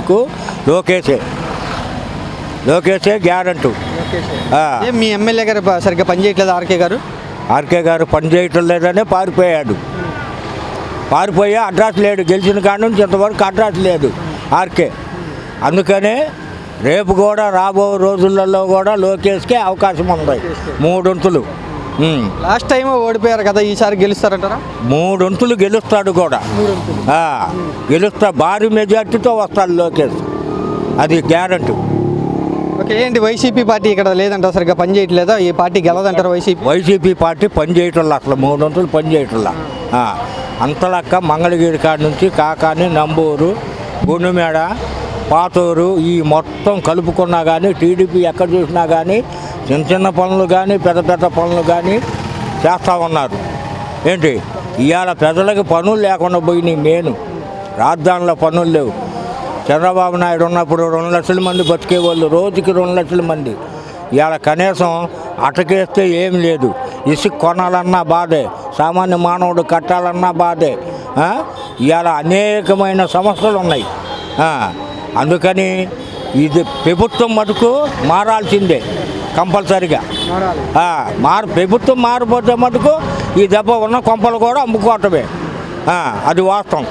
మటుకు లోకేషే గ్యారెంటీ. మీ ఎమ్మెల్యే గారు సరిగ్గా పనిచేయట్లేదు ఆర్కే గారు పని చేయటం లేదనే పారిపోయి అడ్రస్ లేడు. గెలిచిన కాడ నుంచి ఇంతవరకు అడ్రస్ లేదు ఆర్కే. అందుకనే రేపు కూడా రాబో రోజులలో కూడా లోకేష్కే అవకాశం ఉంది. 3 వంతులు. లాస్ట్ టైం ఓడిపోయారు కదా, ఈసారి గెలుస్తారంటారా? 3 వంతులు గెలుస్తాడు కూడా. భారీ మెజార్టీతో వస్తాడు లోకేష్, అది గ్యారెంటీ. ఓకే, ఏంటి వైసీపీ పార్టీ ఇక్కడ లేదంటారు, సరిగ్గా పని చేయట్లేదా? ఈ పార్టీ గెలదంటారు వైసీపీ పార్టీ పని చేయటంలా, అసలు 3 వంతులు పని చేయటంలా. అంతలక్క మంగళగిరి కాడ నుంచి కాకాని, నంబూరు, గుండుమేడ, పాతూరు ఈ మొత్తం కలుపుకున్నా కానీ టీడీపీ ఎక్కడ చూసినా కానీ చిన్న పనులు కానీ పెద్ద పనులు కానీ చేస్తూ ఉన్నారు. ఏంటి ఇవాళ ప్రజలకు పనులు లేకుండా పోయినాయి. మెయిన్ రాజధానిలో పనులు లేవు. చంద్రబాబు నాయుడు ఉన్నప్పుడు 2 లక్షల మంది బతికేవాళ్ళు, రోజుకి 2 లక్షల మంది. ఇవాళ కనీసం అటకేస్తే ఏం లేదు. ఇసుక కొనాలన్నా బాధే, సామాన్య మానవుడు కట్టాలన్నా బాధే. ఇవాళ అనేకమైన సమస్యలు ఉన్నాయి. అందుకని ఇది ప్రభుత్వం మటుకు మారాల్సిందే కంపల్సరిగా. ప్రభుత్వం మారిపోతే మటుకు ఈ దెబ్బ ఉన్న కొంపలు కూడా అమ్ముకోవటమే, అది వాస్తవం.